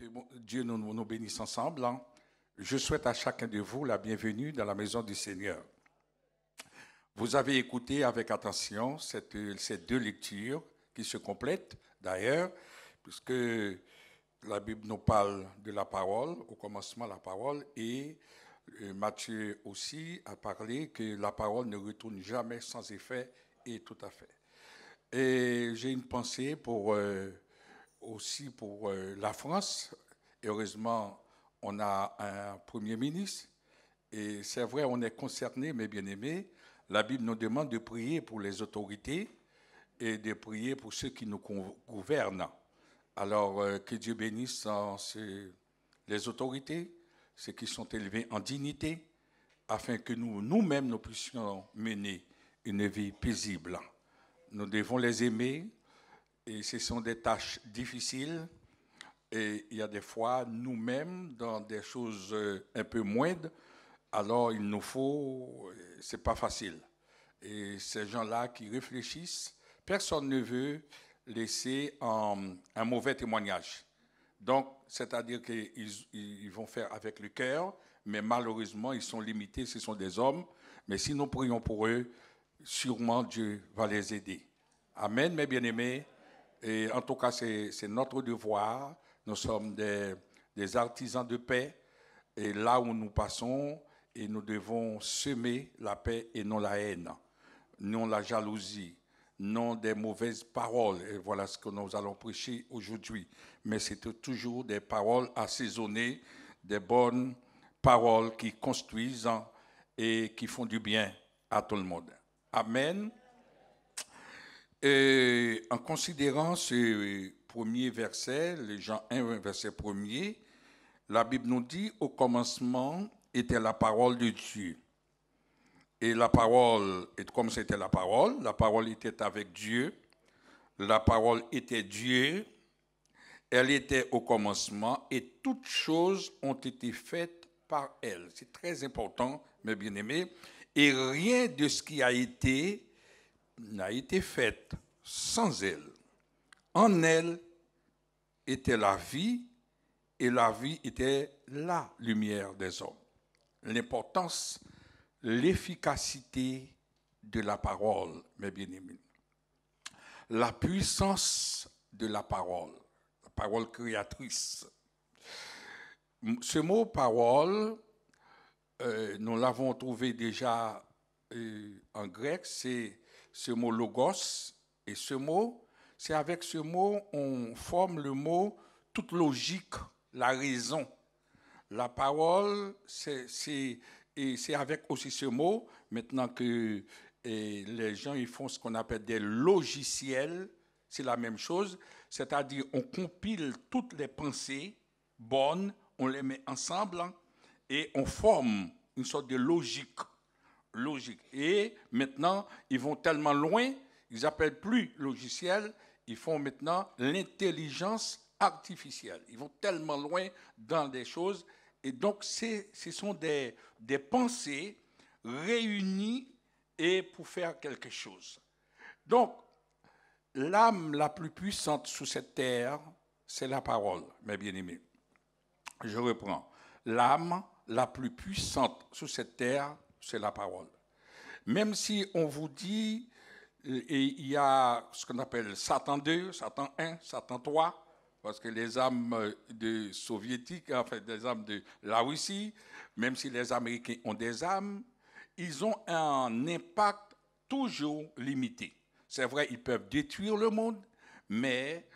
Que Dieu nous bénisse ensemble. Je souhaite à chacun de vous la bienvenue dans la maison du Seigneur. Vous avez écouté avec attention ces deux lectures qui se complètent d'ailleurs, puisque la Bible nous parle de la parole, au commencement la parole, et Matthieu aussi a parlé que la parole ne retourne jamais sans effet, et tout à fait. Et j'ai une pensée aussi pour la France. Heureusement, on a un Premier ministre. Et c'est vrai, on est concerné, mes bien-aimés. La Bible nous demande de prier pour les autorités et de prier pour ceux qui nous gouvernent. Alors, que Dieu bénisse les autorités, ceux qui sont élevés en dignité, afin que nous-mêmes, nous puissions mener une vie paisible. Nous devons les aimer, et ce sont des tâches difficiles. Et il y a des fois, nous-mêmes, dans des choses un peu moindres, alors il nous faut, c'est pas facile. Et ces gens-là qui réfléchissent, personne ne veut laisser un mauvais témoignage. Donc, c'est-à-dire qu'ils vont faire avec le cœur, mais malheureusement, ils sont limités, ce sont des hommes. Mais si nous prions pour eux, sûrement Dieu va les aider. Amen, mes bien-aimés. Et en tout cas, c'est notre devoir. Nous sommes des artisans de paix. Et là où nous passons, et nous devons semer la paix et non la haine, non la jalousie, non des mauvaises paroles. Et voilà ce que nous allons prêcher aujourd'hui. Mais c'est toujours des paroles assaisonnées, des bonnes paroles qui construisent et qui font du bien à tout le monde. Amen. Et en considérant ce premier verset, les Jean 1, verset 1er, la Bible nous dit, au commencement était la parole de Dieu. Et la parole, et comme c'était la parole était avec Dieu, la parole était Dieu, elle était au commencement, et toutes choses ont été faites par elle. C'est très important, mes bien-aimés, et rien de ce qui a été n'a été fait sans elle. En elle était la vie, et la vie était la lumière des hommes. L'importance, l'efficacité de la parole, mes bien-aimés. La puissance de la parole créatrice. Ce mot parole, nous l'avons trouvé déjà en grec, c'est ce mot logos, et ce mot, c'est avec ce mot, on forme le mot toute logique, la raison. La parole, c'est avec aussi ce mot, maintenant que les gens ils font ce qu'on appelle des logiciels, c'est la même chose, c'est-à-dire on compile toutes les pensées bonnes, on les met ensemble et on forme une sorte de logique. Et maintenant, ils vont tellement loin, ils n'appellent plus logiciel, ils font maintenant l'intelligence artificielle. Ils vont tellement loin dans des choses. Et donc, ce sont des pensées réunies et pour faire quelque chose. Donc, l'âme la plus puissante sur cette terre, c'est la parole, mes bien-aimés. Je reprends. L'âme la plus puissante sur cette terre, c'est la parole. Même si on vous dit, et il y a ce qu'on appelle Satan 2, Satan 1, Satan 3, parce que les âmes soviétiques, enfin des âmes de la Russie, même si les Américains ont des âmes, ils ont un impact toujours limité. C'est vrai, ils peuvent détruire le monde, mais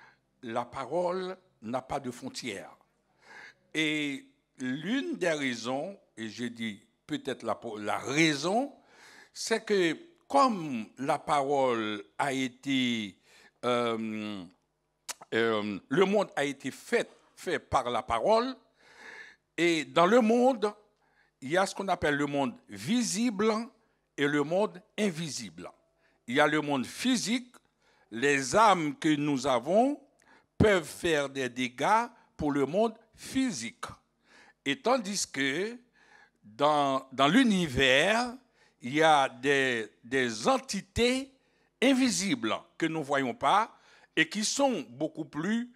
la parole n'a pas de frontières. Et l'une des raisons, et je dis peut-être la raison, c'est que comme la parole a été, le monde a été fait par la parole, et dans le monde, il y a ce qu'on appelle le monde visible et le monde invisible. Il y a le monde physique, les âmes que nous avons peuvent faire des dégâts pour le monde physique. Et tandis que dans l'univers, il y a des entités invisibles que nous ne voyons pas et qui sont beaucoup plus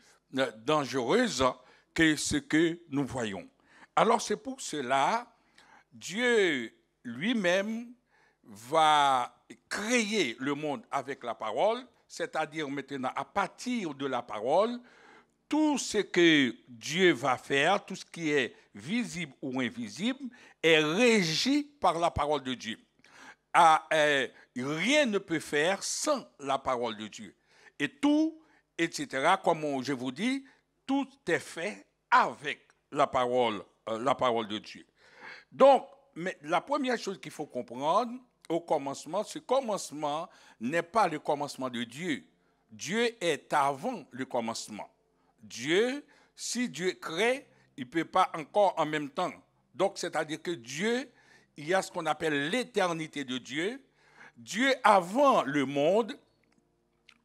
dangereuses que ce que nous voyons. Alors c'est pour cela, Dieu lui-même va créer le monde avec la parole, c'est-à-dire maintenant à partir de la parole, tout ce que Dieu va faire, tout ce qui est visible ou invisible, est régi par la parole de Dieu. Rien ne peut faire sans la parole de Dieu. Et tout, etc., comme je vous dis, tout est fait avec la parole de Dieu. Donc, mais la première chose qu'il faut comprendre au commencement, ce commencement n'est pas le commencement de Dieu. Dieu est avant le commencement. Dieu, si Dieu crée, il ne peut pas encore en même temps. Donc, c'est-à-dire que Dieu, il y a ce qu'on appelle l'éternité de Dieu. Dieu, avant le monde,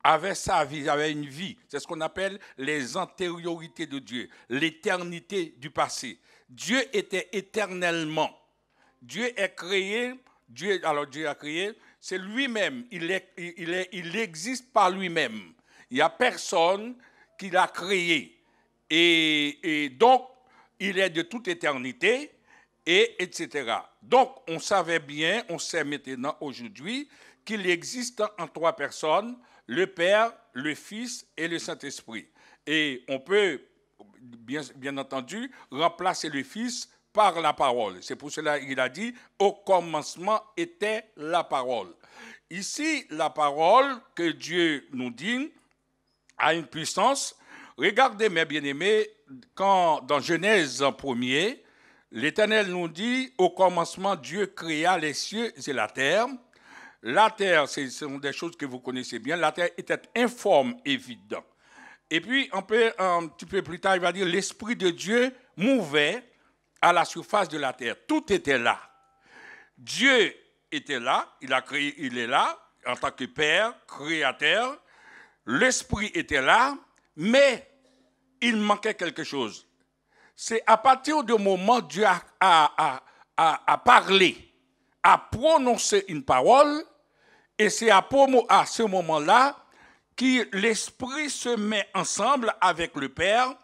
avait sa vie, avait une vie. C'est ce qu'on appelle les antériorités de Dieu, l'éternité du passé. Dieu était éternellement. Dieu est créé, Dieu a créé, c'est lui-même, il existe par lui-même. Il n'y a personne qui l'a créé. Et donc, il est de toute éternité, etc. Donc, on savait bien, on sait maintenant aujourd'hui qu'il existe en trois personnes, le Père, le Fils et le Saint-Esprit. Et on peut, bien entendu, remplacer le Fils par la parole. C'est pour cela qu'il a dit, au commencement était la parole. Ici, la parole que Dieu nous dit a une puissance. Regardez, mes bien-aimés, quand dans Genèse 1er, l'Éternel nous dit, au commencement, Dieu créa les cieux et la terre. La terre, ce sont des choses que vous connaissez bien, la terre était informe et vide. Et puis, un petit peu plus tard, il va dire, l'Esprit de Dieu mouvait à la surface de la terre. Tout était là. Dieu était là, il a créé, il est là, en tant que Père, créateur. L'Esprit était là, mais il manquait quelque chose. C'est à partir du moment où Dieu a parlé, a prononcé une parole, et c'est à ce moment-là que l'Esprit se met ensemble avec le Père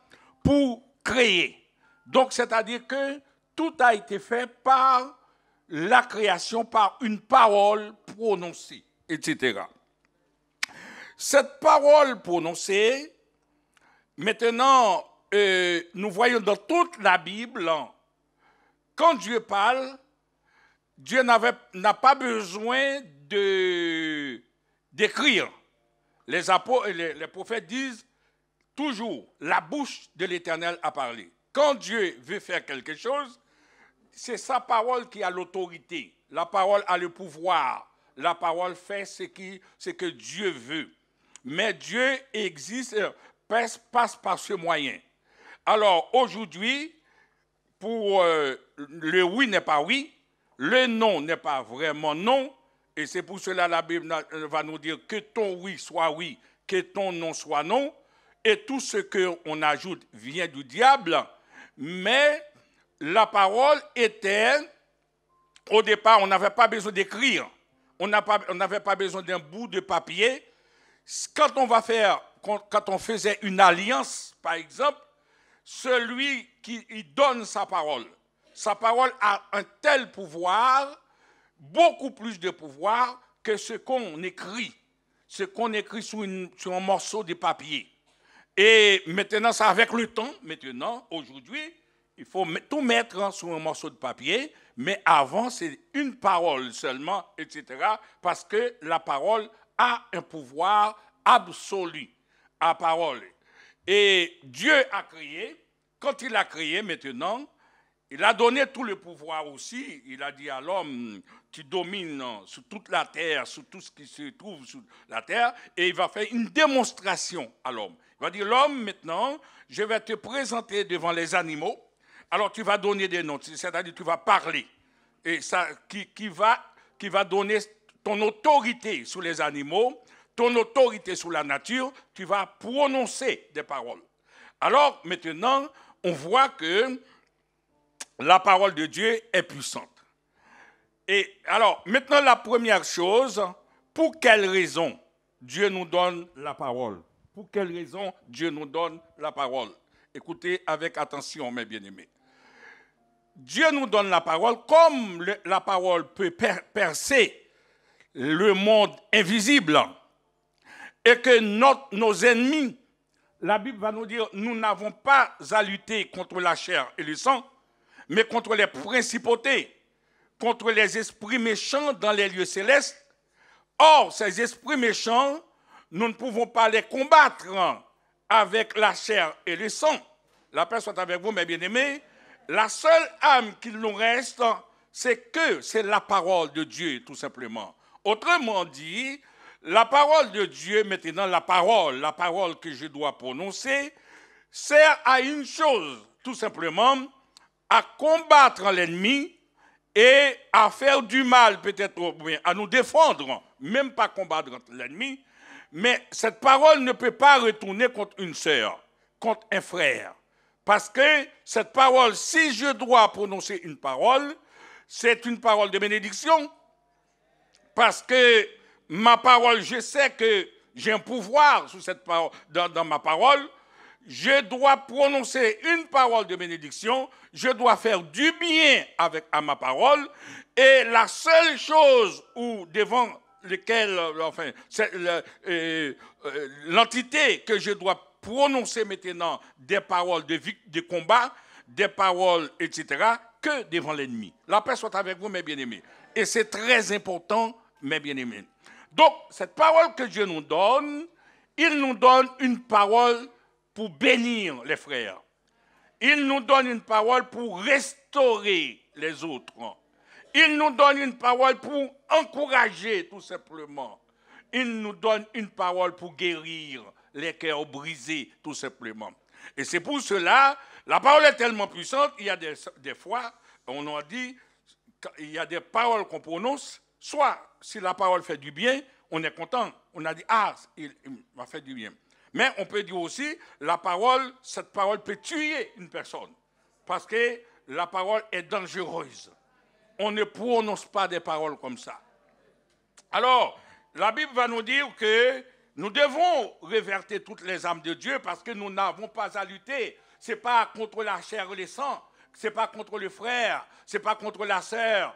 pour créer. Donc, c'est-à-dire que tout a été fait par la création, par une parole prononcée, etc. Cette parole prononcée, maintenant, nous voyons dans toute la Bible, quand Dieu parle, Dieu n'a pas besoin d'écrire. Les prophètes disent toujours, la bouche de l'Éternel a parlé. Quand Dieu veut faire quelque chose, c'est sa parole qui a l'autorité. La parole a le pouvoir. La parole fait ce que Dieu veut. Mais Dieu existe, passe par ce moyen. Alors, aujourd'hui, pour le oui n'est pas oui, le non n'est pas vraiment non, et c'est pour cela que la Bible va nous dire que ton oui soit oui, que ton non soit non, et tout ce qu'on ajoute vient du diable, mais la parole était, au départ, on n'avait pas besoin d'écrire, on n'avait pas besoin d'un bout de papier. Quand on faisait une alliance, par exemple, celui qui donne sa parole a un tel pouvoir, beaucoup plus de pouvoir que ce qu'on écrit sur un morceau de papier. Et maintenant, ça avec le temps, aujourd'hui, il faut tout mettre sur un morceau de papier, mais avant, c'est une parole seulement, etc., parce que la parole a un pouvoir absolu à parole. Et Dieu a créé, quand il a créé maintenant, il a donné tout le pouvoir aussi. Il a dit à l'homme, tu domines sur toute la terre, sur tout ce qui se trouve sur la terre, et il va faire une démonstration à l'homme. Il va dire, l'homme, maintenant, je vais te présenter devant les animaux. Alors tu vas donner des noms, c'est-à-dire tu vas parler. Et ça, qui va donner ton autorité sur les animaux, ton autorité sur la nature, tu vas prononcer des paroles. Alors maintenant, on voit que la parole de Dieu est puissante. Et alors, maintenant, la première chose, pour quelle raison Dieu nous donne la parole? Pour quelle raison Dieu nous donne la parole? Écoutez avec attention, mes bien-aimés. Dieu nous donne la parole, comme la parole peut percer le monde invisible, et que nos ennemis, la Bible va nous dire, nous n'avons pas à lutter contre la chair et le sang, mais contre les principautés, contre les esprits méchants dans les lieux célestes. Or, ces esprits méchants, nous ne pouvons pas les combattre avec la chair et le sang. La paix soit avec vous, mes bien-aimés. La seule âme qu'il nous reste, c'est la parole de Dieu, tout simplement. Autrement dit, la parole de Dieu, maintenant la parole que je dois prononcer, sert à une chose, tout simplement, à combattre l'ennemi et à faire du mal, peut-être, à nous défendre, même pas combattre l'ennemi, mais cette parole ne peut pas retourner contre une sœur, contre un frère. Parce que cette parole, si je dois prononcer une parole, c'est une parole de bénédiction. Parce que ma parole, je sais que j'ai un pouvoir sur cette parole, dans ma parole. Je dois prononcer une parole de bénédiction. Je dois faire du bien à ma parole. Et la seule chose devant laquelle, enfin, l'entité que je dois prononcer maintenant des paroles de combat, des paroles, etc., que devant l'ennemi. La paix soit avec vous, mes bien-aimés. Et c'est très important, mes bien-aimés. Donc, cette parole que Dieu nous donne, il nous donne une parole pour bénir les frères. Il nous donne une parole pour restaurer les autres. Il nous donne une parole pour encourager, tout simplement. Il nous donne une parole pour guérir les cœurs brisés, tout simplement. Et c'est pour cela, la parole est tellement puissante, il y a des fois, on a dit, il y a des paroles qu'on prononce, soit si la parole fait du bien, on est content, on a dit, ah, il m'a fait du bien. Mais on peut dire aussi, cette parole peut tuer une personne, parce que la parole est dangereuse. On ne prononce pas des paroles comme ça. Alors, la Bible va nous dire que nous devons réverter toutes les âmes de Dieu parce que nous n'avons pas à lutter. Ce n'est pas contre la chair et le sang, ce n'est pas contre le frère, ce n'est pas contre la sœur.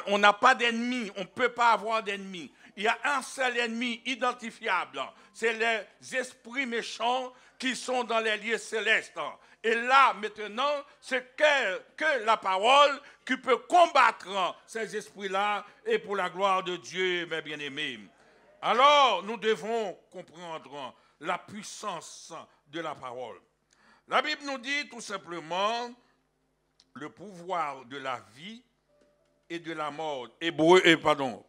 On n'a pas d'ennemis, on ne peut pas avoir d'ennemis. Il y a un seul ennemi identifiable, c'est les esprits méchants qui sont dans les lieux célestes. Et là, maintenant, c'est que la parole qui peut combattre ces esprits-là et pour la gloire de Dieu, mes bien-aimés. Alors, nous devons comprendre la puissance de la parole. La Bible nous dit tout simplement le pouvoir de la vie et de la mort.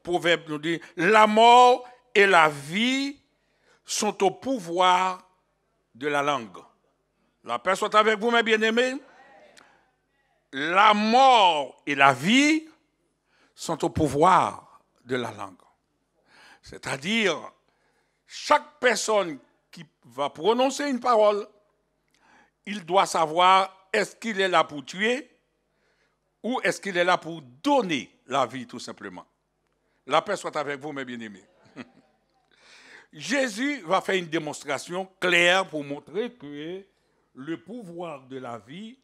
Proverbe nous dit, la mort et la vie sont au pouvoir de la langue. La paix soit avec vous, mes bien-aimés. La mort et la vie sont au pouvoir de la langue. C'est-à-dire, chaque personne qui va prononcer une parole, il doit savoir est-ce qu'il est là pour tuer ou est-ce qu'il est là pour donner la vie, tout simplement. La paix soit avec vous, mes bien-aimés. Jésus va faire une démonstration claire pour montrer que le pouvoir de la vie,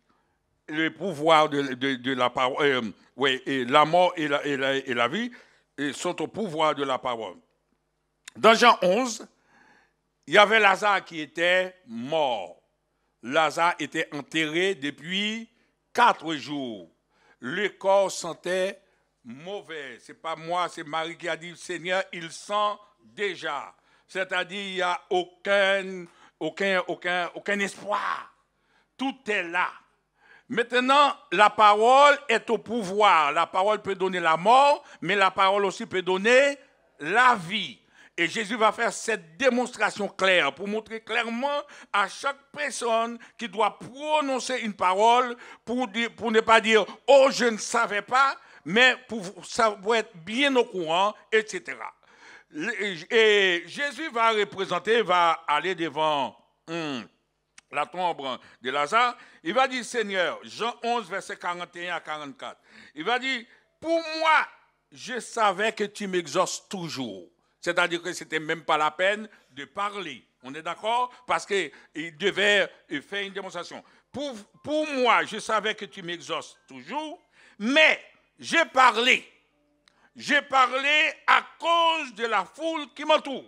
le pouvoir de la parole, et la mort et la vie sont au pouvoir de la parole. Dans Jean 11, il y avait Lazare qui était mort. Lazare était enterré depuis 4 jours. Le corps sentait mauvais. Ce n'est pas moi, c'est Marie qui a dit, Seigneur, il sent déjà. C'est-à-dire, il n'y a aucun espoir. Tout est là. Maintenant, la parole est au pouvoir. La parole peut donner la mort, mais la parole aussi peut donner la vie. Et Jésus va faire cette démonstration claire pour montrer clairement à chaque personne qui doit prononcer une parole pour ne pas dire « Oh, je ne savais pas », mais pour être bien au courant, etc. Et Jésus va aller devant la tombe de Lazare. Il va dire, Seigneur, Jean 11, verset 41 à 44, il va dire, pour moi, je savais que tu m'exauces toujours. C'est-à-dire que ce n'était même pas la peine de parler. On est d'accord? Parce qu'il devait faire une démonstration. Pour moi, je savais que tu m'exauces toujours, mais j'ai parlé. J'ai parlé à cause de la foule qui m'entoure.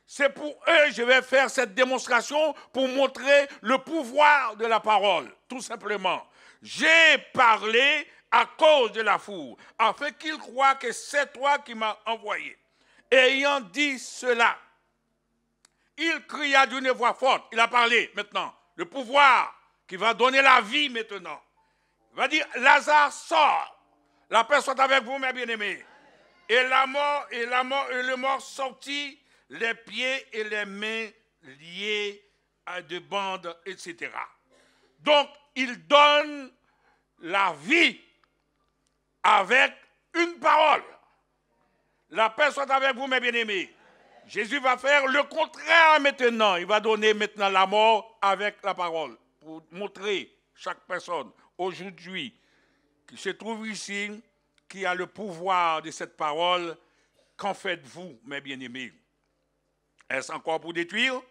C'est pour eux que je vais faire cette démonstration pour montrer le pouvoir de la parole, tout simplement. J'ai parlé à cause de la foule, afin qu'ils croient que c'est toi qui m'as envoyé. Ayant dit cela, il cria d'une voix forte. Il a parlé maintenant. Le pouvoir qui va donner la vie maintenant. Il va dire, Lazare sort. La paix soit avec vous, mes bien-aimés. Et le mort sortit, les pieds et les mains liés à des bandes, etc. Donc, il donne la vie avec une parole. La paix soit avec vous, mes bien-aimés. Jésus va faire le contraire maintenant. Il va donner maintenant la mort avec la parole. Pour montrer chaque personne aujourd'hui qui se trouve ici, qui a le pouvoir de cette parole, qu'en faites-vous, mes bien-aimés? Est-ce encore pour détruire?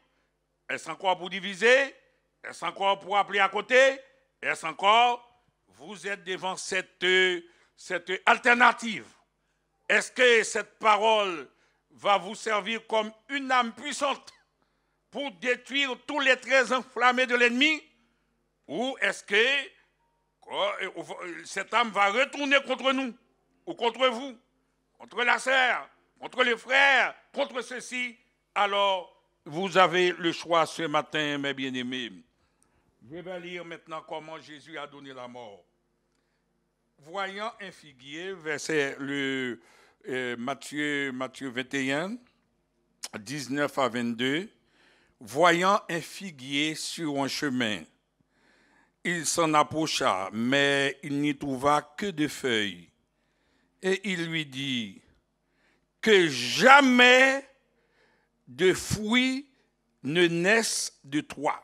Est-ce encore pour diviser? Est-ce encore pour appeler à côté? Est-ce encore? Vous êtes devant cette alternative. Est-ce que cette parole va vous servir comme une âme puissante pour détruire tous les traits enflammés de l'ennemi? Ou est-ce que cette âme va retourner contre nous, ou contre vous, contre la sœur, contre les frères, contre ceux-ci? Alors, vous avez le choix ce matin, mes bien-aimés. Je vais lire maintenant comment Jésus a donné la mort. Voyant un figuier, verset Matthieu 21, 19 à 22, voyant un figuier sur un chemin, il s'en approcha, mais il n'y trouva que des feuilles. Et il lui dit, que jamais de fruits ne naissent de toi.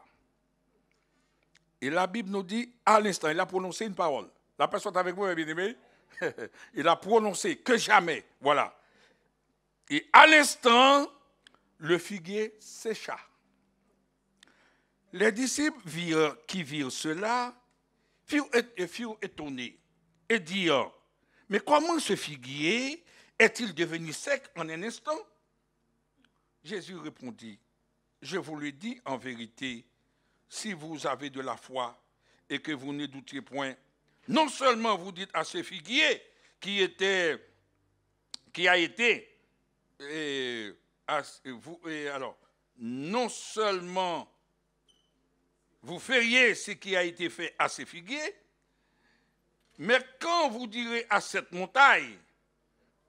Et la Bible nous dit, à l'instant, il a prononcé une parole. La personne avec vous, bien aimé, il a prononcé que jamais. Voilà. Et à l'instant, le figuier sécha. Les disciples qui virent cela furent étonnés et dirent, mais comment ce figuier est-il devenu sec en un instant? Jésus répondit, je vous le dis en vérité, si vous avez de la foi et que vous ne doutiez point, non seulement vous dites à ce figuier non seulement vous feriez ce qui a été fait à ces figuiers, mais quand vous direz à cette montagne,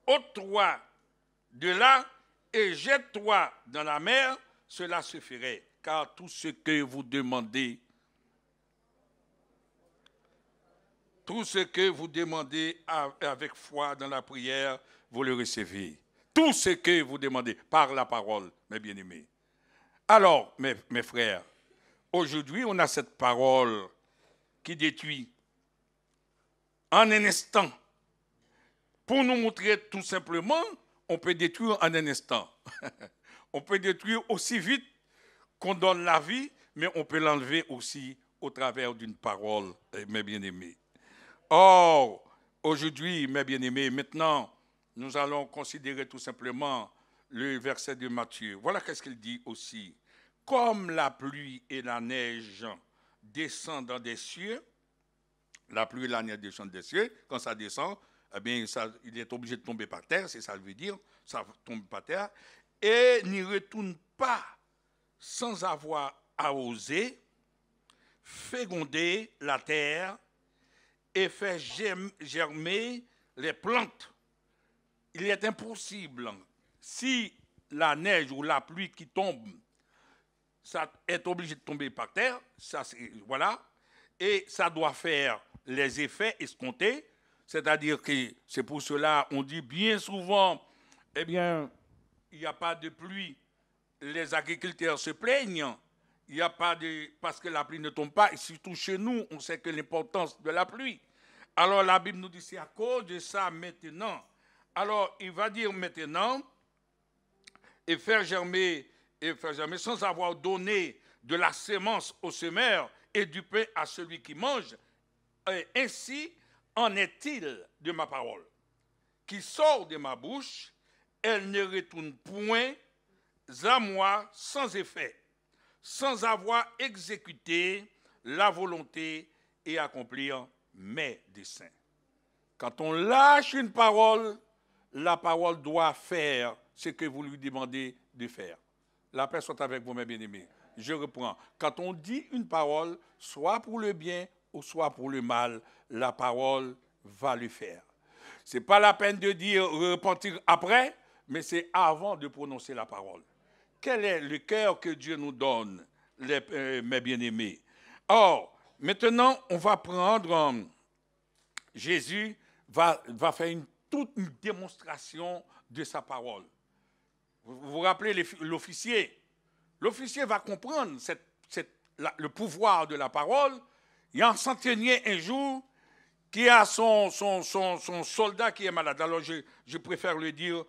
ôte-toi de là et jette-toi dans la mer, cela se ferait, car tout ce que vous demandez, avec foi dans la prière, vous le recevez. Tout ce que vous demandez par la parole, mes bien-aimés. Alors, mes frères, aujourd'hui, on a cette parole qui détruit en un instant. Pour nous montrer tout simplement, on peut détruire en un instant. On peut détruire aussi vite qu'on donne la vie, mais on peut l'enlever aussi au travers d'une parole, mes bien-aimés. Or, aujourd'hui, mes bien-aimés, maintenant, nous allons considérer tout simplement le verset de Matthieu. Voilà qu'est-ce qu'il dit aussi. Comme la pluie et la neige descendent des cieux, la pluie et la neige descendent des cieux, quand ça descend, eh bien, il est obligé de tomber par terre, c'est ça le veut dire, ça tombe par terre, et n'y retourne pas sans avoir arrosé, fécondé la terre et fait germer les plantes. Il est impossible, si la neige ou la pluie qui tombe, ça est obligé de tomber par terre, voilà, et ça doit faire les effets escomptés, c'est-à-dire que c'est pour cela on dit bien souvent, eh bien, il n'y a pas de pluie, les agriculteurs se plaignent, il n'y a pas parce que la pluie ne tombe pas, et surtout chez nous, on sait que l'importance de la pluie. Alors la Bible nous dit, c'est à cause de ça maintenant. Alors il va dire maintenant, et faire germer et frères et amis, sans avoir donné de la sémence au semeur et du pain à celui qui mange, ainsi en est-il de ma parole, qui sort de ma bouche, elle ne retourne point à moi sans effet, sans avoir exécuté la volonté et accomplir mes desseins. Quand on lâche une parole, la parole doit faire ce que vous lui demandez de faire. La paix soit avec vous, mes bien-aimés. Je reprends. Quand on dit une parole, soit pour le bien ou soit pour le mal, la parole va le faire. Ce n'est pas la peine de dire repentir après, mais c'est avant de prononcer la parole. Quel est le cœur que Dieu nous donne, mes bien-aimés? Or, maintenant, on va prendre, Jésus va faire toute une démonstration de sa parole. Vous vous rappelez l'officier? L'officier va comprendre le pouvoir de la parole. Il y a un centenier un jour qui a son soldat qui est malade. Alors je préfère le dire,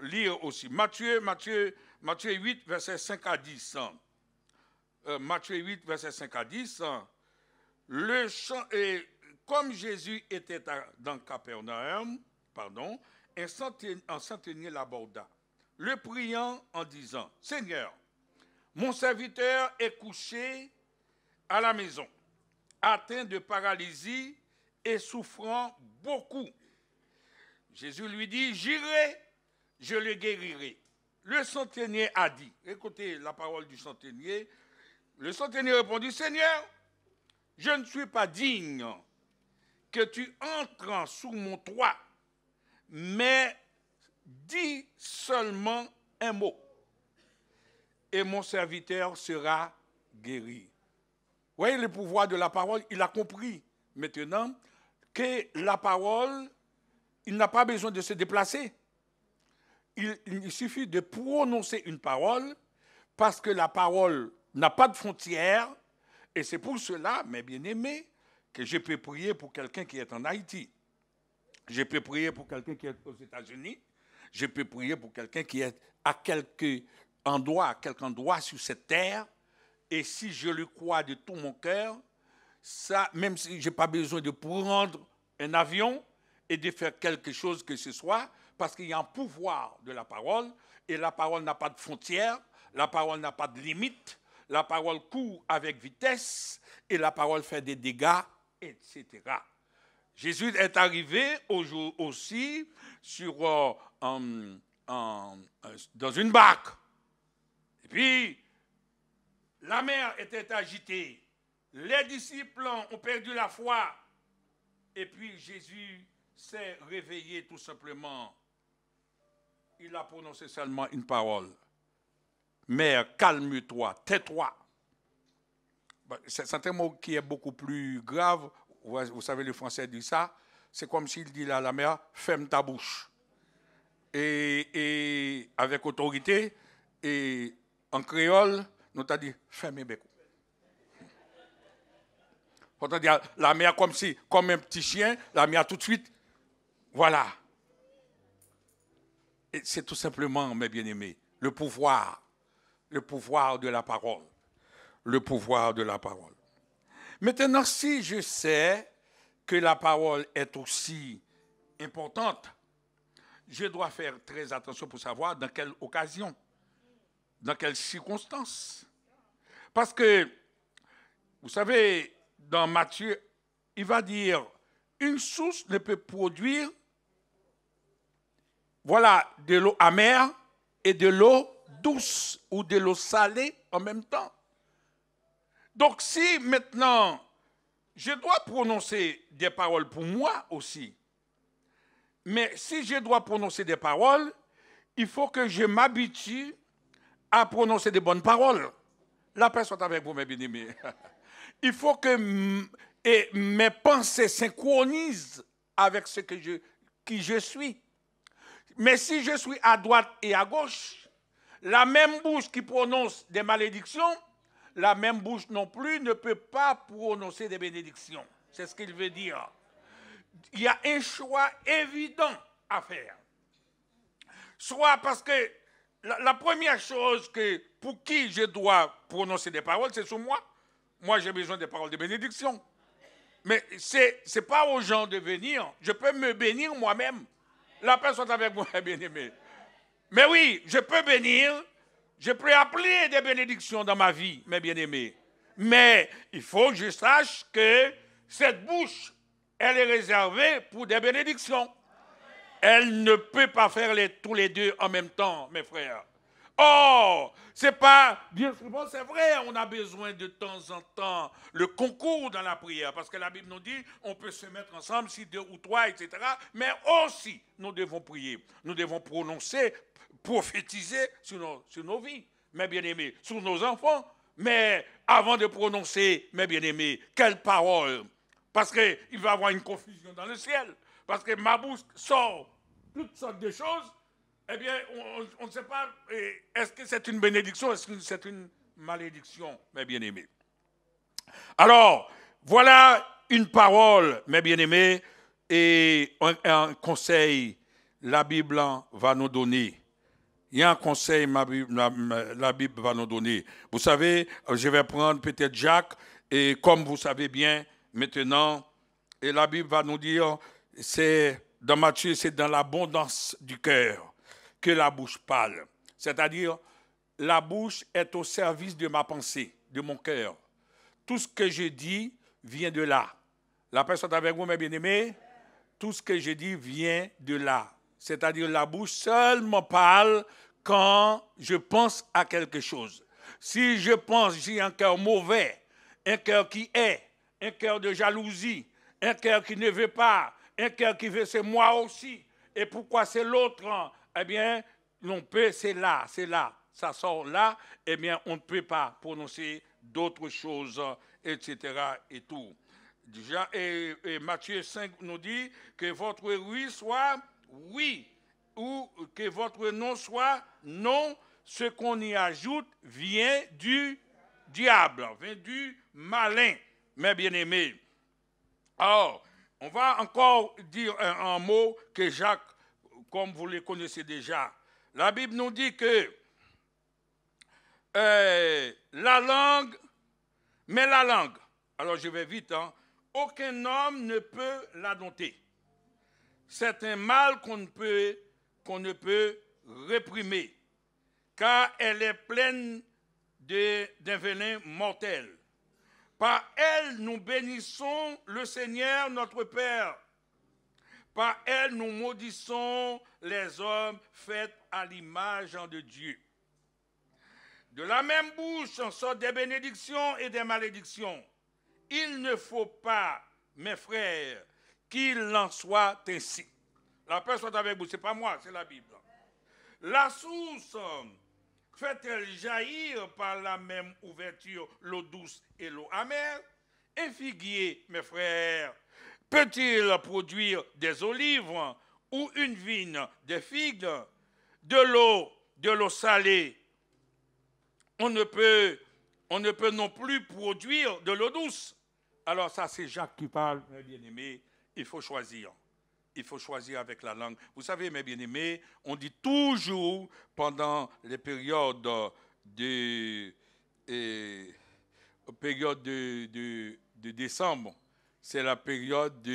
lire aussi. Matthieu 8, versets 5 à 10. Matthieu 8, versets 5 à 10. Comme Jésus était dans Capernaum, un centenier l'aborda, le priant en disant, « Seigneur, mon serviteur est couché à la maison, atteint de paralysie et souffrant beaucoup. » Jésus lui dit, « J'irai, je le guérirai. » Le centenier a dit, écoutez la parole du centenier, le centenier répondit, « Seigneur, je ne suis pas digne que tu entres sous mon toit, mais dis seulement un mot, et mon serviteur sera guéri. » Vous voyez le pouvoir de la parole, il a compris maintenant que la parole, il n'a pas besoin de se déplacer. Il suffit de prononcer une parole, parce que la parole n'a pas de frontières, et c'est pour cela, mes bien-aimés, que je peux prier pour quelqu'un qui est en Haïti. Je peux prier pour quelqu'un qui est aux États-Unis. Je peux prier pour quelqu'un qui est à quelque endroit sur cette terre. Et si je le crois de tout mon cœur, ça, même si je n'ai pas besoin de prendre un avion et de faire quelque chose que ce soit, parce qu'il y a un pouvoir de la parole, et la parole n'a pas de frontières, la parole n'a pas de limite, la parole court avec vitesse, et la parole fait des dégâts, etc. Jésus est arrivé aussi dans une barque. Et puis, la mer était agitée. Les disciples ont perdu la foi. Et puis, Jésus s'est réveillé tout simplement. Il a prononcé seulement une parole. Mère, calme-toi, tais-toi. C'est un mot qui est beaucoup plus grave. Vous savez, le français dit ça. C'est comme s'il dit à la mère, ferme ta bouche. Et avec autorité, et en créole, nous t'a dit, fermez bec. On t'a dit, la mère comme un petit chien, la mère tout de suite, voilà. Et c'est tout simplement, mes bien-aimés, le pouvoir de la parole. Le pouvoir de la parole. Maintenant, si je sais que la parole est aussi importante, je dois faire très attention pour savoir dans quelle occasion, dans quelles circonstances. Parce que, vous savez, dans Matthieu, il va dire, une source ne peut produire, voilà, de l'eau amère et de l'eau douce ou de l'eau salée en même temps. Donc si maintenant, je dois prononcer des paroles pour moi aussi, mais si je dois prononcer des paroles, il faut que je m'habitue à prononcer des bonnes paroles. La paix soit avec vous, mes bien-aimés. Il faut que mes pensées synchronisent avec qui je suis. Mais si je suis à droite et à gauche, la même bouche qui prononce des malédictions, la même bouche non plus ne peut pas prononcer des bénédictions. C'est ce qu'il veut dire. Il y a un choix évident à faire. Soit parce que la première chose pour qui je dois prononcer des paroles, c'est sur moi. Moi, j'ai besoin des paroles de bénédiction. Mais ce n'est pas aux gens de venir. Je peux me bénir moi-même. La personne avec moi est bien-aimée. Mais oui, je peux bénir. Je peux appeler des bénédictions dans ma vie, mes bien-aimés. Mais il faut que je sache que cette bouche, elle est réservée pour des bénédictions. Elle ne peut pas faire tous les deux en même temps, mes frères. Oh, c'est pas bien souvent, c'est vrai, on a besoin de temps en temps le concours dans la prière, parce que la Bible nous dit, on peut se mettre ensemble si deux ou trois, etc. Mais aussi, nous devons prier, nous devons prononcer, prophétiser sur nos vies, mes bien-aimés, sur nos enfants. Mais avant de prononcer, mes bien-aimés, quelle parole! Parce qu'il va y avoir une confusion dans le ciel, parce que ma bouche sort toutes sortes de choses. Eh bien, on ne sait pas, est-ce que c'est une bénédiction, est-ce que c'est une malédiction, mes bien-aimés. Alors, voilà une parole, mes bien-aimés, et un conseil, la Bible va nous donner. Il y a un conseil, la Bible va nous donner. Vous savez, je vais prendre peut-être Jacques, et comme vous savez bien, maintenant, et la Bible va nous dire, c'est dans Matthieu, c'est dans l'abondance du cœur que la bouche parle. C'est-à-dire, la bouche est au service de ma pensée, de mon cœur. Tout ce que je dis vient de là. La personne avec vous, mes bien-aimés, tout ce que je dis vient de là. C'est-à-dire, la bouche seulement parle quand je pense à quelque chose. Si je pense, j'ai un cœur mauvais, un cœur qui est, un cœur de jalousie, un cœur qui ne veut pas, un cœur qui veut c'est moi aussi, et pourquoi c'est l'autre, eh bien, on peut, c'est là, ça sort là, eh bien, on ne peut pas prononcer d'autres choses, etc. et tout. Déjà, et Matthieu 5 nous dit que votre oui soit oui, ou que votre non soit non. Ce qu'on y ajoute vient du diable, vient du malin, mes bien-aimés. Alors, on va encore dire un mot que Jacques, comme vous le connaissez déjà. La Bible nous dit que la langue, alors je vais vite, aucun homme ne peut la dompter. C'est un mal qu'on ne peut réprimer, car elle est pleine d'un venin mortel. Par elle, nous bénissons le Seigneur, notre Père. Par elle, nous maudissons les hommes faits à l'image de Dieu. De la même bouche en sortent des bénédictions et des malédictions. Il ne faut pas, mes frères, qu'il en soit ainsi. La personne avec vous, ce n'est pas moi, c'est la Bible. La source fait-elle jaillir par la même ouverture l'eau douce et l'eau amère? Un figuier, mes frères, peut-il produire des olives ou une vigne des figues? De l'eau salée, on ne peut non plus produire de l'eau douce. Alors ça, c'est Jacques qui parle, mes bien-aimés, il faut choisir. Il faut choisir avec la langue. Vous savez, mes bien-aimés, on dit toujours pendant les périodes de décembre, c'est la période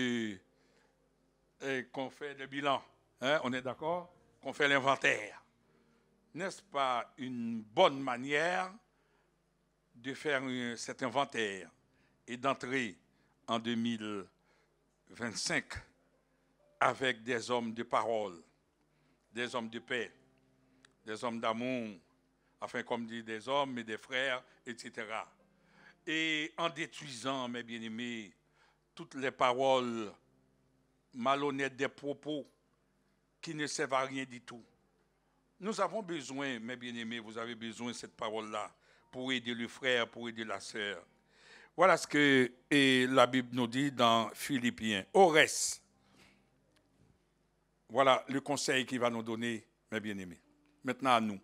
qu'on fait le bilan. Hein, on est d'accord? Qu'on fait l'inventaire. N'est-ce pas une bonne manière de faire cet inventaire et d'entrer en 2025 avec des hommes de parole, des hommes de paix, des hommes d'amour, enfin comme dit des hommes et des frères, etc. Et en détruisant, mes bien-aimés, toutes les paroles malhonnêtes, des propos qui ne servent à rien du tout. Nous avons besoin, mes bien-aimés, vous avez besoin de cette parole-là pour aider le frère, pour aider la sœur. Voilà ce que la Bible nous dit dans Philippiens. Au reste, voilà le conseil qu'il va nous donner, mes bien-aimés. Maintenant à nous.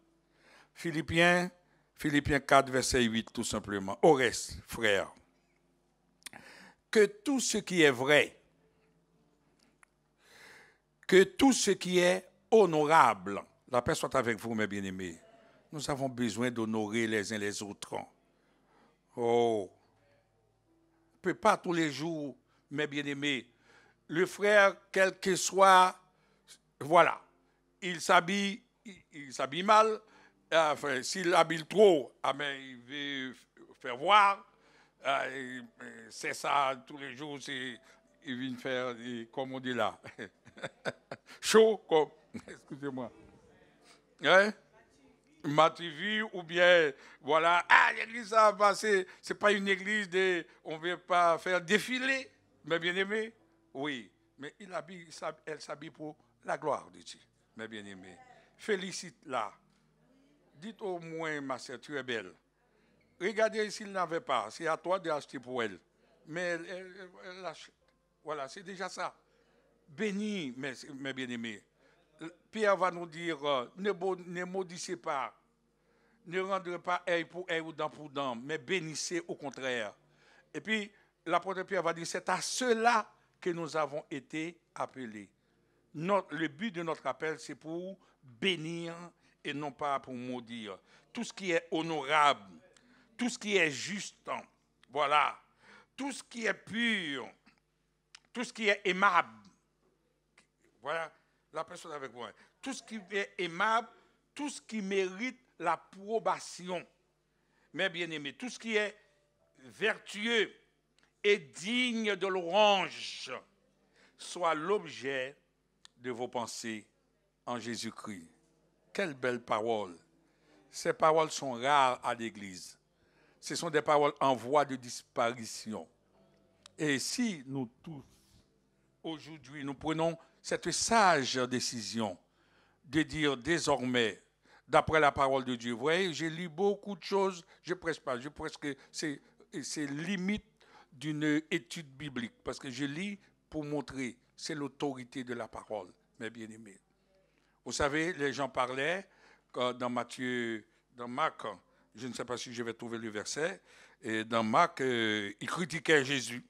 Philippiens 4, verset 8, tout simplement. Au reste, frères, que tout ce qui est vrai, que tout ce qui est honorable, La paix soit avec vous, mes bien-aimés. Nous avons besoin d'honorer les uns les autres. Oh, on ne peut pas tous les jours, mes bien-aimés. Le frère, quel que soit, voilà, il s'habille mal. Enfin, s'il habille trop, il veut faire voir. C'est ça, tous les jours, il vient faire, comme on dit là, chaud, comme, excusez-moi. Hein? Mativi ou bien, voilà, l'église ça va, c'est pas une église on ne veut pas faire défiler, mes bien-aimés. Oui, mais elle s'habille pour la gloire de Dieu, mes bien-aimés. Félicite-la. Dites au moins, ma sœur, tu es belle. Regardez s'il n'avait pas, c'est à toi d'acheter pour elle. Mais elle achète. Voilà, c'est déjà ça. Bénis, mes bien-aimés. Pierre va nous dire, ne maudissez pas, ne rendez pas œil pour œil ou dent pour dent, mais bénissez au contraire. Et puis, l'apôtre Pierre va dire, c'est à cela que nous avons été appelés. Le but de notre appel, c'est pour bénir et non pas pour maudire. Tout ce qui est honorable, tout ce qui est juste, voilà, tout ce qui est pur, tout ce qui est aimable, voilà, la personne avec moi. Tout ce qui est aimable, tout ce qui mérite l'approbation, mes bien-aimés, tout ce qui est vertueux et digne de louange, soit l'objet de vos pensées en Jésus-Christ. Quelle belle parole. Ces paroles sont rares à l'Église. Ce sont des paroles en voie de disparition. Et si nous tous, aujourd'hui, nous prenons cette sage décision de dire désormais, d'après la parole de Dieu, vous voyez, j'ai lu beaucoup de choses, je ne presse pas, c'est limite d'une étude biblique, parce que je lis pour montrer, c'est l'autorité de la parole, mes bien-aimés. Vous savez, les gens parlaient dans Marc, je ne sais pas si je vais trouver le verset, et dans Marc, ils critiquaient Jésus.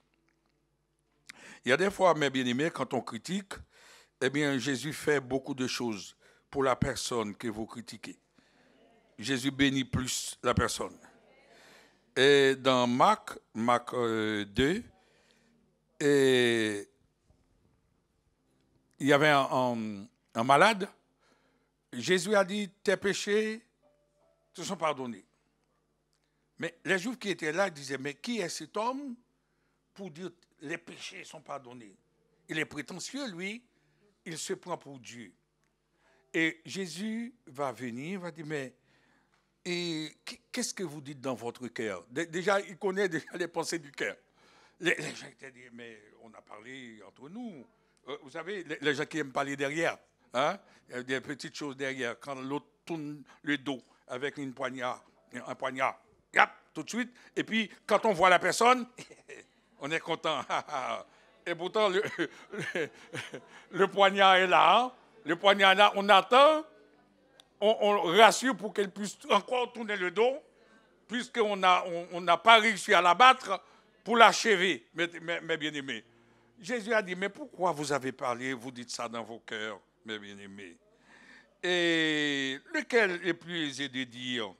Il y a des fois, mes bien-aimés, quand on critique, eh bien, Jésus fait beaucoup de choses pour la personne que vous critiquez. Jésus bénit plus la personne. Et dans Marc 2, il y avait un malade. Jésus a dit, tes péchés te sont pardonnés. Mais les Juifs qui étaient là disaient, mais qui est cet homme pour dire les péchés sont pardonnés? Il est prétentieux, lui, il se prend pour Dieu. Et Jésus va venir, va dire, mais qu'est-ce que vous dites dans votre cœur? Déjà, il connaît déjà les pensées du cœur. Les gens qui disent, mais on a parlé entre nous. Vous savez, les gens qui aiment parler derrière, hein? Il y a des petites choses derrière. Quand l'autre tourne le dos avec un poignard, yap, tout de suite. Et puis, quand on voit la personne, on est content. Et pourtant, le poignard est là. Hein? Le poignard est là, on attend. On rassure pour qu'elle puisse encore tourner le dos, puisqu'on n'a pas réussi à l'abattre pour l'achever, mes bien-aimés. Jésus a dit, mais pourquoi vous avez parlé, vous dites ça dans vos cœurs, mes bien-aimés? Et lequel est plus aisé de dire,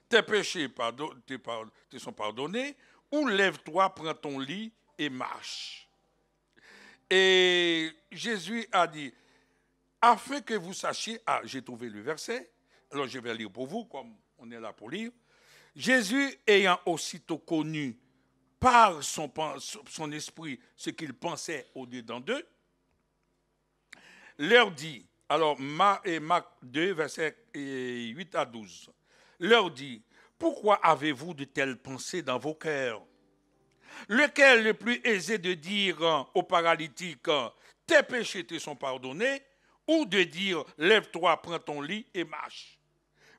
tes péchés te sont pardonnés, ou lève-toi, prends ton lit et marche. Et Jésus a dit, afin que vous sachiez, j'ai trouvé le verset, alors je vais lire pour vous, comme on est là pour lire. Jésus ayant aussitôt connu par son esprit ce qu'il pensait au-dedans d'eux, leur dit, alors Marc 2, versets 8 à 12, leur dit, pourquoi avez-vous de telles pensées dans vos cœurs? Lequel est le plus aisé de dire aux paralytiques, tes péchés te sont pardonnés, ou de dire, lève-toi, prends ton lit et marche.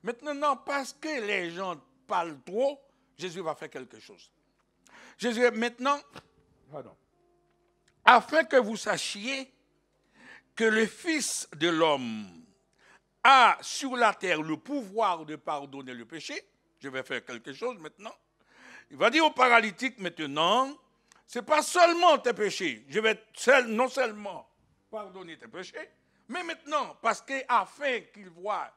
Maintenant, parce que les gens parlent trop, Jésus va faire quelque chose. Jésus, maintenant, afin que vous sachiez que le Fils de l'homme a sur la terre le pouvoir de pardonner le péché, je vais faire quelque chose maintenant. Il va dire aux paralytiques maintenant, ce n'est pas seulement tes péchés, je vais non seulement pardonner tes péchés, Mais maintenant, parce qu'afin qu'ils voient,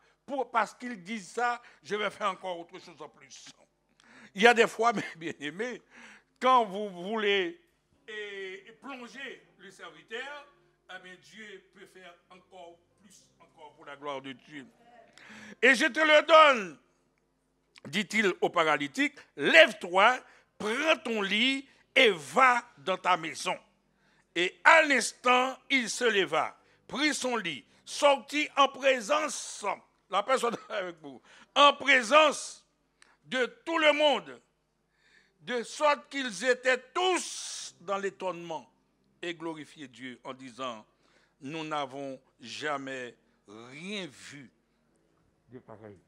parce qu'ils disent ça, je vais faire encore autre chose en plus. Il y a des fois, mes bien-aimés, quand vous voulez plonger le serviteur, eh bien, Dieu peut faire encore plus, encore pour la gloire de Dieu. Et je te le donne, dit-il au paralytique, lève-toi, prends ton lit et va dans ta maison. Et à l'instant, il se leva, prit son lit, sortit en présence, la personne avec vous, en présence de tout le monde, de sorte qu'ils étaient tous dans l'étonnement et glorifiaient Dieu en disant, nous n'avons jamais rien vu de pareil.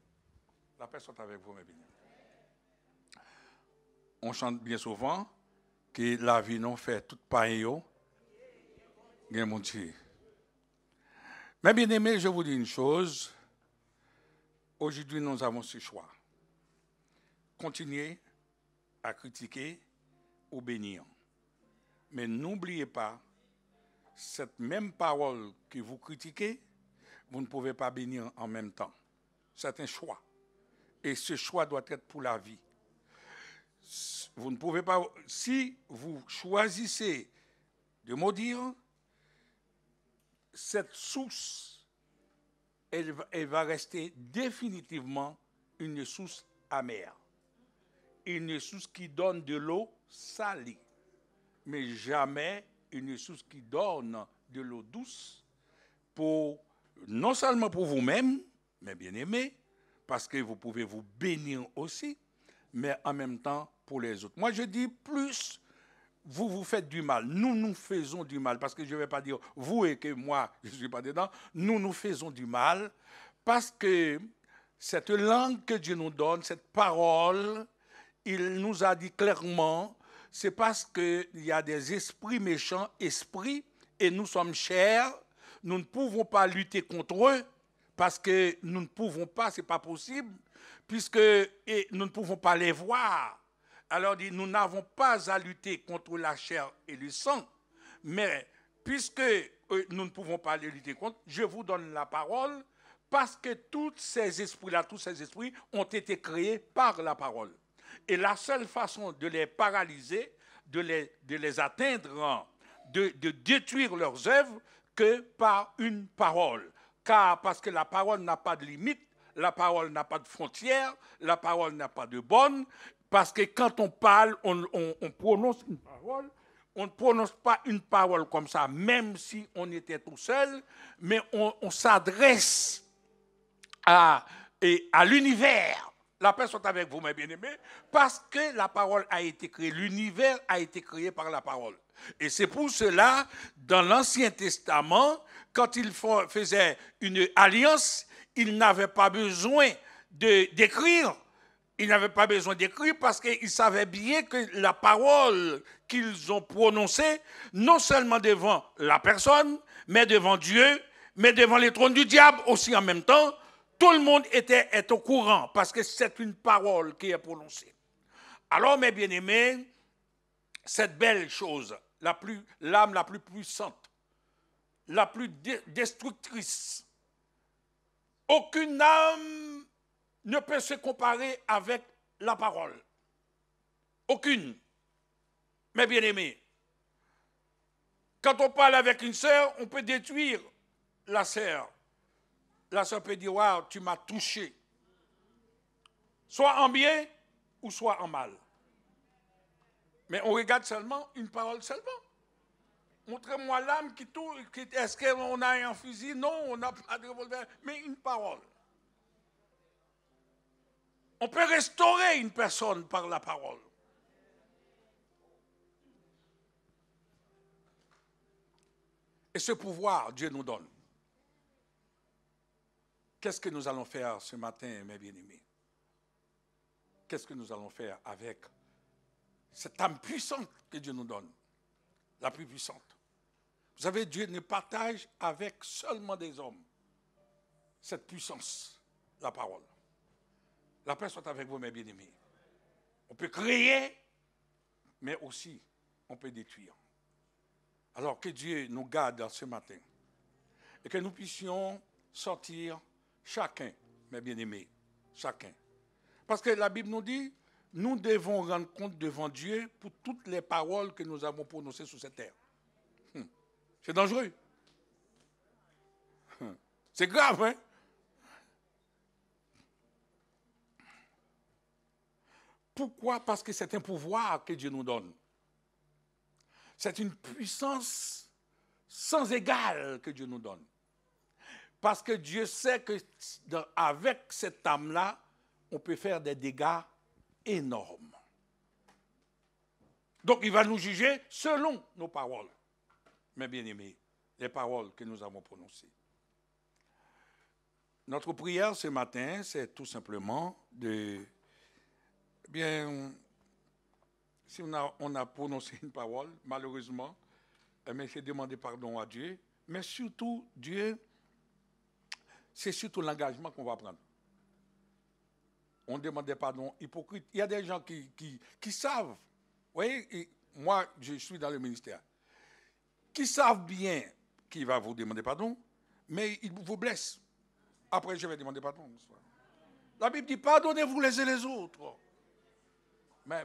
La personne avec vous, mes bien. On chante bien souvent que la vie non fait toute pareille. Bien mon Dieu. Mais bien aimé, je vous dis une chose. Aujourd'hui, nous avons ce choix. Continuez à critiquer ou bénir. Mais n'oubliez pas, cette même parole que vous critiquez, vous ne pouvez pas bénir en même temps. C'est un choix. Et ce choix doit être pour la vie. Vous ne pouvez pas, si vous choisissez de maudire, cette source, elle va rester définitivement une source amère. Une source qui donne de l'eau salée. Mais jamais une source qui donne de l'eau douce, non seulement pour vous-même, mais bien aimé, parce que vous pouvez vous bénir aussi, mais en même temps pour les autres. Moi, je dis plus, vous faites du mal. Nous faisons du mal, parce que je ne vais pas dire vous et que moi, je ne suis pas dedans. Nous faisons du mal, parce que cette langue que Dieu nous donne, cette parole, il nous a dit clairement, c'est parce qu'il y a des esprits méchants, et nous sommes chers, nous ne pouvons pas lutter contre eux, parce que nous ne pouvons pas, ce n'est pas possible, puisque nous ne pouvons pas les voir. Alors, nous n'avons pas à lutter contre la chair et le sang, mais puisque nous ne pouvons pas les lutter contre, je vous donne la parole, parce que tous ces esprits-là, tous ces esprits ont été créés par la parole. Et la seule façon de les paralyser, de les atteindre, de détruire leurs œuvres, que par une parole. Parce que la parole n'a pas de limite, la parole n'a pas de frontières, la parole n'a pas de bornes, parce que quand on parle, on prononce une parole, on ne prononce pas une parole comme ça, même si on était tout seul, mais on s'adresse à l'univers. La paix soit avec vous, mes bien-aimés, parce que la parole a été créée, l'univers a été créé par la parole. Et c'est pour cela, dans l'Ancien Testament, quand il faisait une alliance, il n'avait pas besoin d'écrire. Il n'avait pas besoin d'écrire parce qu'ils savaient bien que la parole qu'ils ont prononcée, non seulement devant la personne, mais devant Dieu, mais devant les trônes du diable aussi en même temps, tout le monde est au courant parce que c'est une parole qui est prononcée. Alors, mes bien-aimés, cette belle chose, l'âme la plus puissante, la plus destructrice, aucune âme ne peut se comparer avec la parole. Aucune. Mes bien-aimés, quand on parle avec une sœur, on peut détruire la sœur. La sœur peut dire, waouh, tu m'as touché. Soit en bien ou soit en mal. Mais on regarde seulement une parole seulement. Montrez-moi l'âme qui touche. Est-ce qu'on a un fusil? Non, on n'a pas de revolver. Mais une parole. On peut restaurer une personne par la parole. Et ce pouvoir, Dieu nous donne. Qu'est-ce que nous allons faire ce matin, mes bien-aimés? Qu'est-ce que nous allons faire avec cette âme puissante que Dieu nous donne? La plus puissante. Vous savez, Dieu ne partage avec seulement des hommes cette puissance, la parole. La paix soit avec vous, mes bien-aimés. On peut créer, mais aussi on peut détruire. Alors que Dieu nous garde ce matin. et que nous puissions sortir chacun, mes bien-aimés, chacun. Parce que la Bible nous dit, nous devons rendre compte devant Dieu pour toutes les paroles que nous avons prononcées sur cette terre. C'est dangereux. C'est grave, hein? Pourquoi? Parce que c'est un pouvoir que Dieu nous donne. C'est une puissance sans égale que Dieu nous donne. Parce que Dieu sait qu'avec cette âme-là, on peut faire des dégâts énormes. Donc il va nous juger selon nos paroles. Mes bien-aimés, les paroles que nous avons prononcées. Notre prière ce matin, c'est tout simplement de... Bien, si on a prononcé une parole, malheureusement, mais j'ai demandé pardon à Dieu. Mais surtout, Dieu, c'est surtout l'engagement qu'on va prendre. On demande pardon hypocrite. Il y a des gens qui savent, vous voyez, moi je suis dans le ministère, qui savent bien qu'il va vous demander pardon, mais il vous blesse. Après, je vais demander pardon. La Bible dit, pardonnez-vous les uns les autres. Mais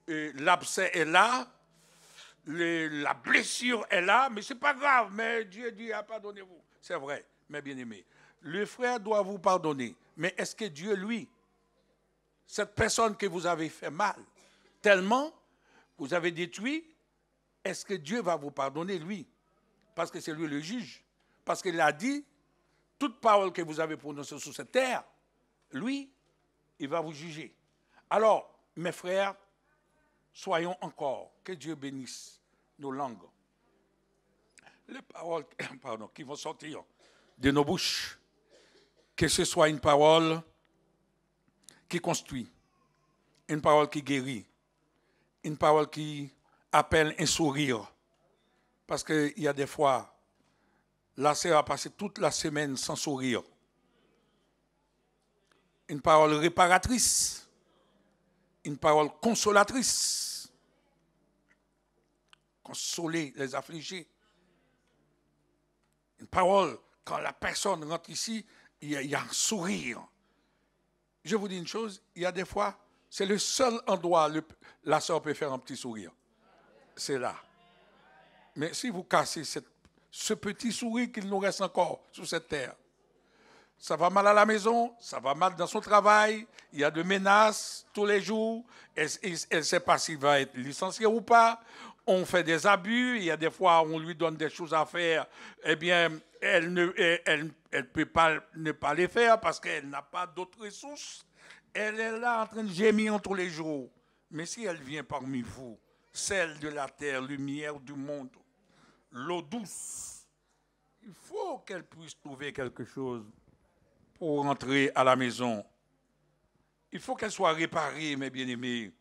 l'abcès est là, la blessure est là, mais ce n'est pas grave. Mais Dieu dit, pardonnez-vous. C'est vrai, mes bien-aimés. Le frère doit vous pardonner. Mais est-ce que Dieu, lui, cette personne que vous avez fait mal, tellement, vous avez détruit, est-ce que Dieu va vous pardonner, lui? Parce que c'est lui le juge. Parce qu'il a dit, toute parole que vous avez prononcée sur cette terre, lui, il va vous juger. Alors, mes frères, soyons encore, que Dieu bénisse nos langues. Les paroles qui vont sortir de nos bouches, que ce soit une parole qui construit, une parole qui guérit, une parole qui appelle un sourire. Parce qu'il y a des fois, la sœur a passé toute la semaine sans sourire. Une parole réparatrice, une parole consolatrice. Consoler les affligés. Une parole, quand la personne rentre ici, il y a un sourire. Je vous dis une chose, il y a des fois, c'est le seul endroit où la sœur peut faire un petit sourire. C'est là. Mais si vous cassez ce petit sourire qu'il nous reste encore sur cette terre, ça va mal à la maison, ça va mal dans son travail, il y a de menaces tous les jours, elle ne sait pas s'il va être licencié ou pas, on fait des abus, il y a des fois on lui donne des choses à faire, eh bien, elle ne peut pas ne pas les faire parce qu'elle n'a pas d'autres ressources. Elle est là en train de gémir tous les jours. Mais si elle vient parmi vous, celle de la terre, lumière du monde, l'eau douce, il faut qu'elle puisse trouver quelque chose pour rentrer à la maison. Il faut qu'elle soit réparée, mes bien-aimés.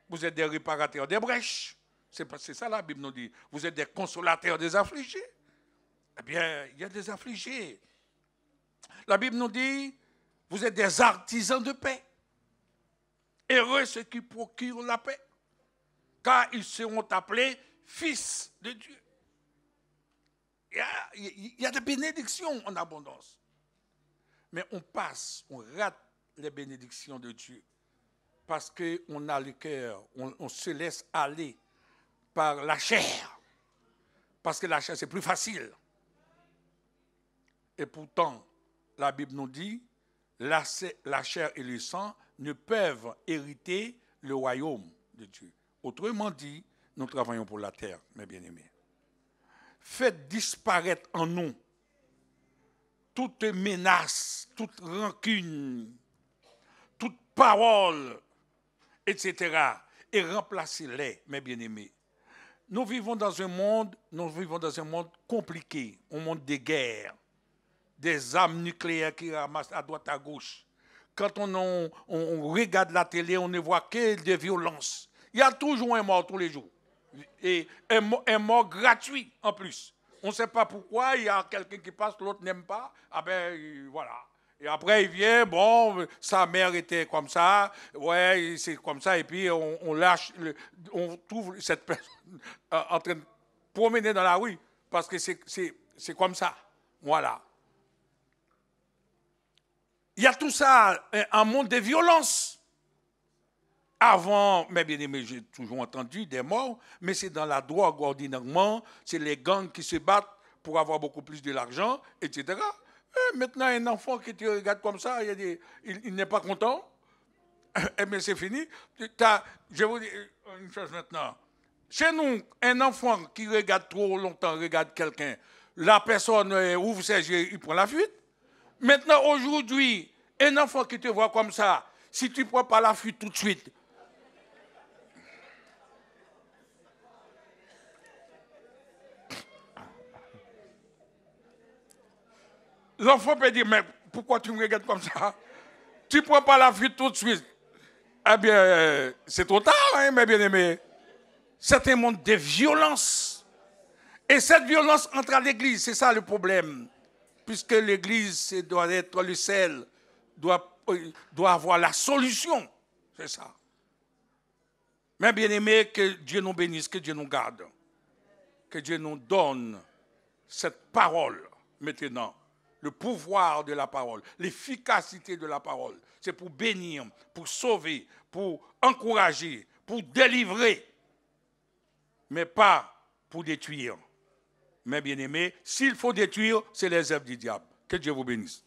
Vous êtes des réparateurs des brèches. C'est ça la Bible nous dit. Vous êtes des consolateurs des affligés. Eh bien, il y a des affligés. La Bible nous dit, vous êtes des artisans de paix. Heureux ceux qui procurent la paix, car ils seront appelés fils de Dieu. Il y a des bénédictions en abondance. Mais on passe, on rate les bénédictions de Dieu parce qu'on a le cœur, on se laisse aller par la chair. Parce que la chair, c'est plus facile. Et pourtant, la Bible nous dit, la chair et le sang ne peuvent hériter le royaume de Dieu. Autrement dit, nous travaillons pour la terre, mes bien-aimés. Faites disparaître en nous toute menace, toute rancune, toute parole, etc. et remplacez-les, mes bien-aimés. Nous vivons dans un monde compliqué, un monde de guerre, des armes nucléaires qui ramassent à droite à gauche. Quand on regarde la télé, on ne voit que des violences. Il y a toujours un mort tous les jours. Et un mort gratuit en plus. On ne sait pas pourquoi, il y a quelqu'un qui passe, l'autre n'aime pas. Ah ben voilà. Et après il vient, bon, sa mère était comme ça, ouais, c'est comme ça, et puis on lâche, on trouve cette personne en train de promener dans la rue. parce que c'est comme ça. Voilà. Il y a tout ça, un monde de violence. Avant, mes bien-aimés, j'ai toujours entendu des morts, mais c'est dans la drogue ordinairement, c'est les gangs qui se battent pour avoir beaucoup plus de l'argent, etc. Et maintenant, un enfant qui te regarde comme ça, il n'est pas content. Eh bien, c'est fini. Je vais vous dire une chose maintenant. Chez nous, un enfant qui regarde trop longtemps, regarde quelqu'un, la personne ouvre ses yeux, il prend la fuite. Maintenant, aujourd'hui, un enfant qui te voit comme ça, si tu ne prends pas la fuite tout de suite, l'enfant peut dire, mais pourquoi tu me regardes comme ça? Tu ne prends pas la fuite tout de suite. Eh bien, c'est trop tard, hein, mes bien-aimés. C'est un monde de violence. Et cette violence entre à l'église, c'est ça le problème. Puisque l'église doit être le sel, doit avoir la solution. C'est ça. Mes bien-aimés, que Dieu nous bénisse, que Dieu nous garde. Que Dieu nous donne cette parole maintenant. Le pouvoir de la parole, l'efficacité de la parole. C'est pour bénir, pour sauver, pour encourager, pour délivrer. Mais pas pour détruire. Mais bien aimé, s'il faut détruire, c'est les œuvres du diable. Que Dieu vous bénisse.